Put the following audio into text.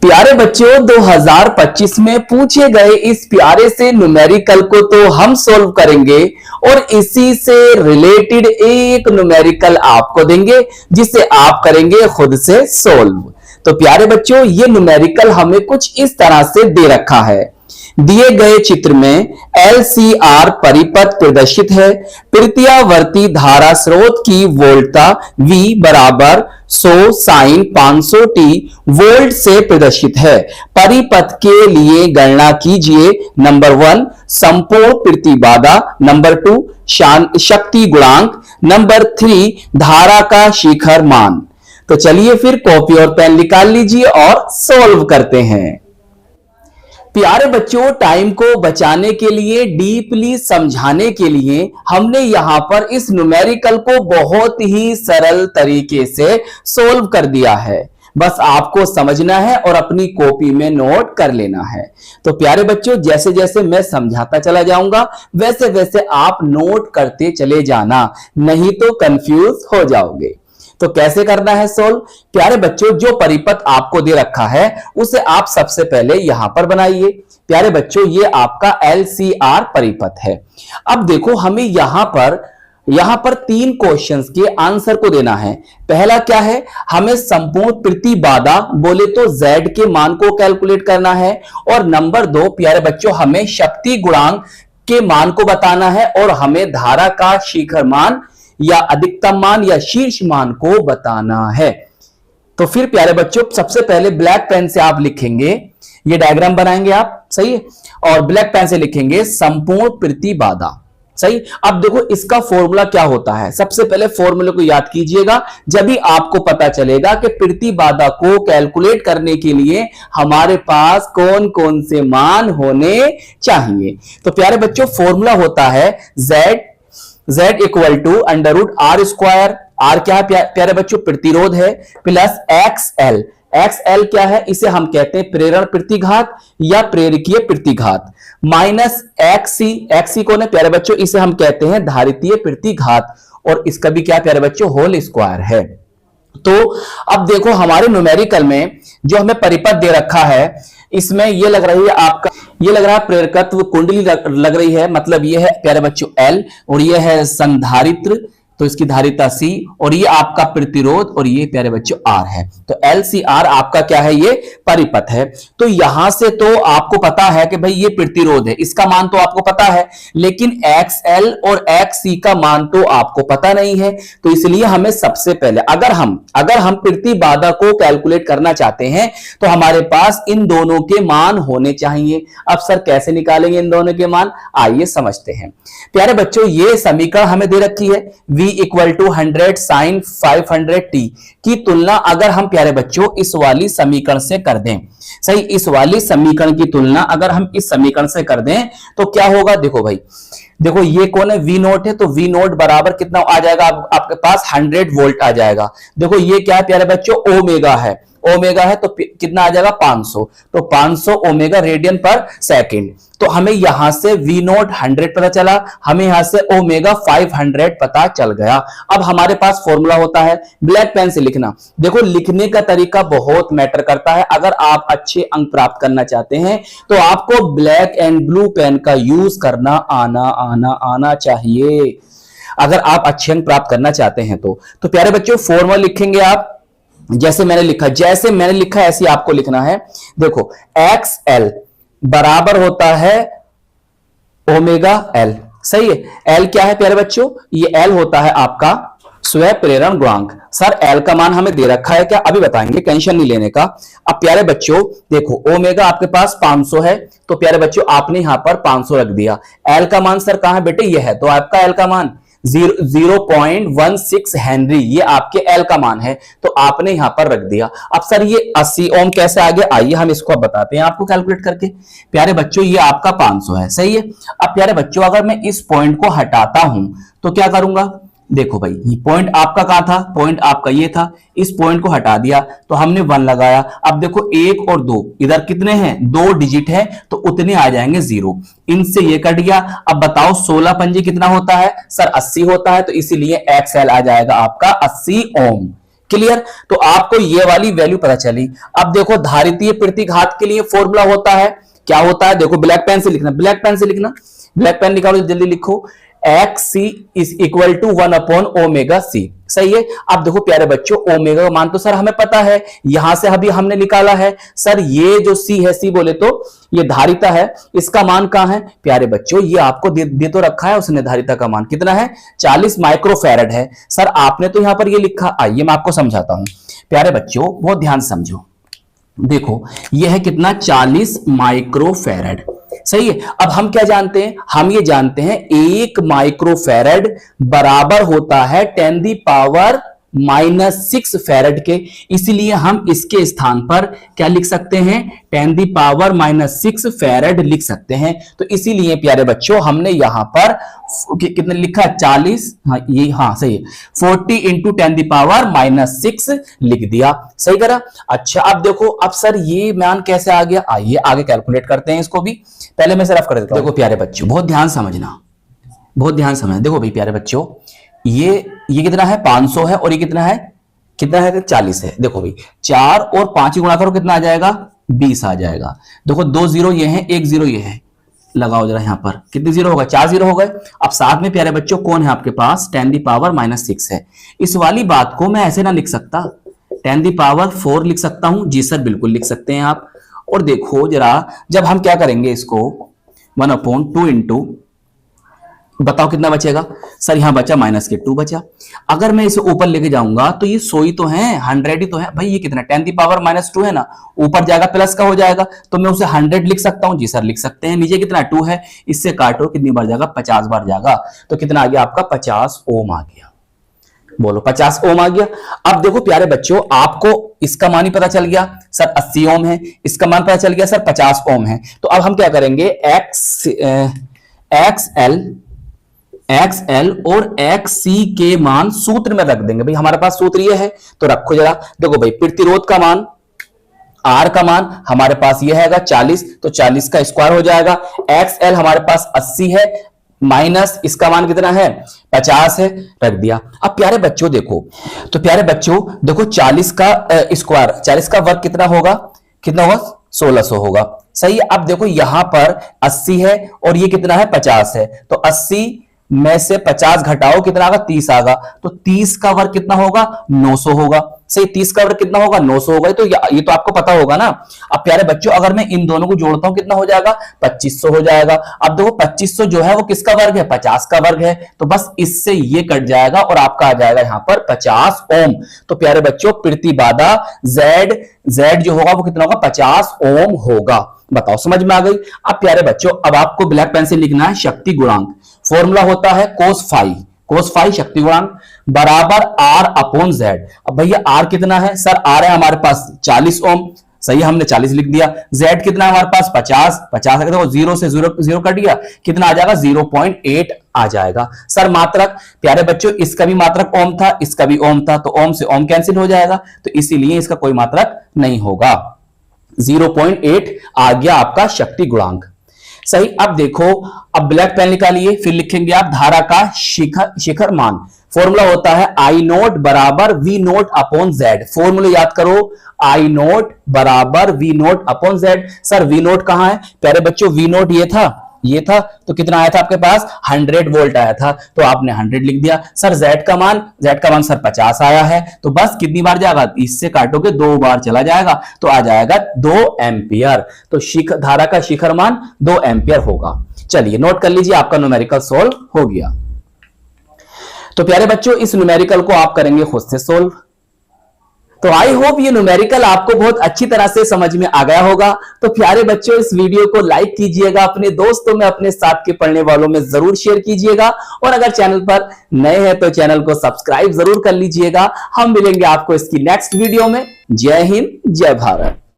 प्यारे बच्चों 2025 में पूछे गए इस प्यारे से न्यूमेरिकल को तो हम सोल्व करेंगे और इसी से रिलेटेड एक न्यूमेरिकल आपको देंगे जिसे आप करेंगे खुद से सोल्व। तो प्यारे बच्चों ये न्यूमेरिकल हमें कुछ इस तरह से दे रखा है। दिए गए चित्र में LCR परिपथ प्रदर्शित है। प्रत्यावर्ती धारा स्रोत की वोल्टता V बराबर 100 साइन 500t वोल्ट से प्रदर्शित है। परिपथ के लिए गणना कीजिए। नंबर 1 संपूर्ण प्रतिबाधा, नंबर 2 शक्ति गुणांक, नंबर 3 धारा का शिखर मान। तो चलिए फिर कॉपी और पेन निकाल लीजिए और सॉल्व करते हैं। प्यारे बच्चों टाइम को बचाने के लिए, डीपली समझाने के लिए हमने यहां पर इस न्यूमेरिकल को बहुत ही सरल तरीके से सोल्व कर दिया है। बस आपको समझना है और अपनी कॉपी में नोट कर लेना है। तो प्यारे बच्चों जैसे जैसे मैं समझाता चला जाऊंगा वैसे वैसे आप नोट करते चले जाना, नहीं तो कंफ्यूज हो जाओगे। तो कैसे करना है सोल्व? प्यारे बच्चों जो परिपथ आपको दे रखा है उसे आप सबसे पहले यहां पर बनाइए। प्यारे बच्चों ये आपका LCR परिपथ है। अब देखो हमें यहां पर 3 क्वेश्चंस के आंसर को देना है। पहला क्या है, हमें संपूर्ण प्रतिबाधा बोले तो Z के मान को कैलकुलेट करना है, और नंबर 2 प्यारे बच्चों हमें शक्ति गुणांक के मान को बताना है, और हमें धारा का शिखर मान या अधिकतम मान या शीर्ष मान को बताना है। तो फिर प्यारे बच्चों सबसे पहले ब्लैक पेन से आप लिखेंगे, ये डायग्राम बनाएंगे आप, सही है, और ब्लैक पेन से लिखेंगे संपूर्ण प्रतिबाधा, सही। अब देखो इसका फॉर्मूला क्या होता है, सबसे पहले फॉर्मूले को याद कीजिएगा, जब भी आपको पता चलेगा कि प्रतिबाधा को कैलकुलेट करने के लिए हमारे पास कौन कौन से मान होने चाहिए। तो प्यारे बच्चों फॉर्मूला होता है Z equal to under root R square. R क्या है प्यारे बच्चों? प्रतिरोध है, प्लस XL। XL क्या है? इसे हम कहते हैं प्रेरण प्रतिघात या प्रेरकीय प्रतिघात, माइनस XC कौन है प्यारे बच्चों? इसे हम कहते हैं धारितीय प्रतिघात, और इसका भी क्या प्यारे बच्चों? होल स्क्वायर है। तो अब देखो हमारे न्यूमेरिकल में जो हमें परिपथ दे रखा है इसमें ये लग रही है आपका, ये लग रहा है प्रेरकत्व कुंडली लग रही है, मतलब ये है प्यारे बच्चों L, और ये है संधारित्र तो इसकी धारिता C, और ये आपका प्रतिरोध और ये प्यारे बच्चों R है। तो LCR आपका क्या है? ये परिपथ है। तो यहां से तो आपको पता है कि भाई ये प्रतिरोध है, इसका मान तो आपको पता है, लेकिन XL और XC का मान तो आपको पता नहीं है। तो इसलिए हमें सबसे पहले अगर हम प्रतिबाधा को कैलकुलेट करना चाहते हैं तो हमारे पास इन दोनों के मान होने चाहिए। अब सर कैसे निकालेंगे इन दोनों के मान, आइए समझते हैं। प्यारे बच्चों ये समीकरण हमें दे रखी है, V equal to 100 sign 500t की तुलना अगर हम प्यारे बच्चों इस वाली समीकरण से कर दें, सही, इस वाली समीकरण की तुलना अगर हम इस समीकरण से कर दें तो क्या होगा? देखो भाई, देखो ये कौन है? V नोट है, तो V नोट बराबर कितना आ जाएगा? आपके पास 100 वोल्ट आ जाएगा। देखो ये क्या है प्यारे बच्चों? ओमेगा है, ओमेगा है तो कितना आ जाएगा? 500, तो 500 ओमेगा रेडियन पर सेकंड। तो हमें यहां से V नोट 100 पता चला, हमें यहां से ओमेगा 500 पता चल गया। अब हमारे पास फॉर्मूला होता है, ब्लैक पेन से लिखना। देखो लिखने का तरीका बहुत मैटर करता है। अगर आप अच्छे अंक प्राप्त करना चाहते हैं तो आपको ब्लैक एंड ब्लू पेन का यूज करना आना चाहिए, अगर आप अच्छे अंक प्राप्त करना चाहते हैं तो प्यारे बच्चों फॉर्मूला लिखेंगे आप जैसे मैंने लिखा ऐसे आपको लिखना है। देखो XL बराबर होता है ओमेगा L, सही है। L क्या है प्यारे बच्चों? ये L होता है आपका स्वयं प्रेरण गुणांक। सर L का मान हमें दे रखा है क्या? अभी बताएंगे, टेंशन नहीं लेने का। अब प्यारे बच्चों देखो ओमेगा आपके पास 500 है, तो प्यारे बच्चों आपने यहां पर 500 रख दिया। L का मान सर कहां है बेटे? ये है, तो आपका L का मान 0.16 हेनरी, ये आपके L का मान है, तो आपने यहां पर रख दिया। अब सर ये 80 ओम कैसे आ गया? आइए हम इसको बताते हैं आपको कैलकुलेट करके। प्यारे बच्चों ये आपका 500 है, सही है। अब प्यारे बच्चों अगर मैं इस पॉइंट को हटाता हूं तो क्या करूंगा? देखो भाई ये पॉइंट आपका कहां था? पॉइंट आपका ये था, इस पॉइंट को हटा दिया तो हमने 1 लगाया। अब देखो 1 और 2 इधर कितने हैं? 2 डिजिट है, तो उतने आ जाएंगे 0, इनसे ये कट गया। अब बताओ 16 पंजे कितना होता है? सर 80 होता है, तो इसीलिए XL आ जाएगा आपका 80 ओम। क्लियर। तो आपको ये वाली वैल्यू पता चली। अब देखो धारितीय प्रतिघात के लिए फॉर्मूला होता है, क्या होता है, देखो ब्लैक पेन से लिखना, ब्लैक पेन से लिखना, ब्लैक पेन निकालो जल्दी लिखो, XC इज इक्वल टू 1/ओमेगा C। सही है। अब देखो प्यारे बच्चों, ओमेगा का मान तो सर हमें पता है, यहां से अभी हमने निकाला है। सर ये जो C है, C बोले तो ये धारिता है, इसका मान कहां है प्यारे बच्चों, ये आपको दे तो रखा है उसने, धारिता का मान कितना है 40 माइक्रोफैरड है। सर आपने तो यहां पर ये लिखा, आइए मैं आपको समझाता हूं प्यारे बच्चों, बहुत ध्यान समझो। देखो ये है कितना 40 माइक्रोफैरड, सही है। अब हम क्या जानते हैं, हम ये जानते हैं 1 माइक्रोफैरड बराबर होता है 10⁻⁻6 फैरड के, इसलिए हम इसके स्थान पर क्या लिख सकते हैं 10⁻⁻6 फैरड लिख सकते हैं। तो इसीलिए प्यारे बच्चों हमने यहां पर कितने लिखा 40, हाँ ये हाँ सही है, 40 इंटू 10⁻⁻6 लिख दिया, सही करा। अच्छा अब देखो, अब सर ये मान कैसे आ गया, आइए आगे कैलकुलेट करते हैं इसको भी, पहले मैं सिर्फ कर देता हूं। देखो प्यारे बच्चों बहुत ध्यान समझना, बहुत ध्यान समझना। देखो भाई प्यारे बच्चों, ये कितना है 500 है, और ये कितना है 40 है। देखो भाई 4 और 5 गुणा करो कितना आ जाएगा 20 आ जाएगा। देखो 2 जीरो ये है, 1 जीरो ये है, लगाओ जरा यहां पर, कितने जीरो होगा 4 जीरो हो गए। अब साथ में प्यारे बच्चों कौन है आपके पास 10⁻⁻6 है। इस वाली बात को मैं ऐसे ना लिख सकता, 10⁻4 लिख सकता हूं, जी सर बिल्कुल लिख सकते हैं आप। और देखो जरा, जब हम क्या करेंगे इसको 1/2 इंटू, बताओ कितना बचेगा सर, यहां बचा -2 बचा। अगर मैं इसे ऊपर लेके जाऊंगा तो ये 100 ही तो है, 100 ही तो है भाई। ये कितना 10⁻⁻2 है ना, ऊपर जाएगा प्लस का हो जाएगा, तो मैं उसे 100 लिख सकता हूं, जी सर लिख सकते हैं। नीचे कितना 2 है, इससे काटो कितनी बार जाएगा 50 बार जाएगा, तो कितना आ गया आपका 50 ओम आ गया। बोलो 50 ओम आ गया। अब देखो प्यारे बच्चों, आपको इसका मान ही पता चल गया सर 80 ओम है, इसका मान पता चल गया सर 50 ओम है। तो अब हम क्या करेंगे XL और XC के मान सूत्र में रख देंगे। भाई हमारे पास सूत्र ये है, तो रखो जरा। देखो भाई प्रतिरोध का मान, R का मान हमारे पास ये है 40, तो 40 का स्क्वायर हो जाएगा। XL हमारे पास 80 है, माइनस इसका मान कितना है 50 है, रख दिया। अब प्यारे बच्चों देखो, तो प्यारे बच्चों देखो 40 का स्क्वायर, 40 का वर्ग कितना होगा 1600 होगा, सही है। अब देखो यहां पर 80 है और ये कितना है 50 है, तो 80 में से 50 घटाओ कितना आगा 30 आगा, तो 30 का वर्ग कितना होगा 900 होगा, सही। 30 का वर्ग कितना होगा 900 होगा, तो ये तो आपको पता होगा ना। अब प्यारे बच्चों अगर मैं इन दोनों को जोड़ता हूं कितना हो जाएगा 2500 हो जाएगा। अब देखो 2500 जो है वो किसका वर्ग है 50 का वर्ग है, तो बस इससे ये कट जाएगा और आपका आ जाएगा यहां पर 50 ओम। तो प्यारे बच्चों प्रतिबाधा Z जो होगा वो कितना होगा 50 ओम होगा। बताओ समझ में आ गई। अब प्यारे बच्चों अब आपको ब्लैक पेन से लिखना है शक्ति गुणांक, फॉर्मूला होता है cos फाई शक्ति गुणांक बराबर R/Z। अब भैया R कितना है सर, R है हमारे पास 40 ओम, सही है हमने 40 लिख दिया। Z कितना है हमारे पास 50 है, देखो 0 से 0 कट गया, कितना आ जाएगा 0.8 आ जाएगा। सर मात्रक, प्यारे बच्चों इसका भी मात्रक ओम था, इसका भी ओम था, तो ओम से ओम कैंसिल हो जाएगा, तो इसीलिए इसका कोई मात्रक नहीं होगा। 0.8 आ गया आपका शक्ति गुणांक, सही। अब देखो, अब ब्लैक पेन निकालिए, फिर लिखेंगे आप धारा का शिखर मान। फॉर्मूला होता है I0 बराबर V0/Z। फॉर्मूला याद करो, I0 बराबर V0/Z। सर V0 कहां है प्यारे बच्चों, V0 ये था, तो कितना आया था आपके पास 100 वोल्ट आया था, तो आपने 100 लिख दिया। सर Z का मान सर 50 आया है, तो बस कितनी बार जाएगा, इससे काटोगे 2 बार चला जाएगा, तो आ जाएगा 2 एम्पियर। तो धारा का शिखर मान 2 एम्पियर होगा। चलिए नोट कर लीजिए, आपका न्यूमेरिकल सोल्व हो गया। तो प्यारे बच्चों इस न्यूमेरिकल को आप करेंगे खुद से सोल्व। तो आई होप ये न्यूमेरिकल आपको बहुत अच्छी तरह से समझ में आ गया होगा। तो प्यारे बच्चों इस वीडियो को लाइक कीजिएगा, अपने दोस्तों में, अपने साथ के पढ़ने वालों में जरूर शेयर कीजिएगा, और अगर चैनल पर नए हैं तो चैनल को सब्सक्राइब जरूर कर लीजिएगा। हम मिलेंगे आपको इसकी नेक्स्ट वीडियो में। जय हिंद, जय भारत।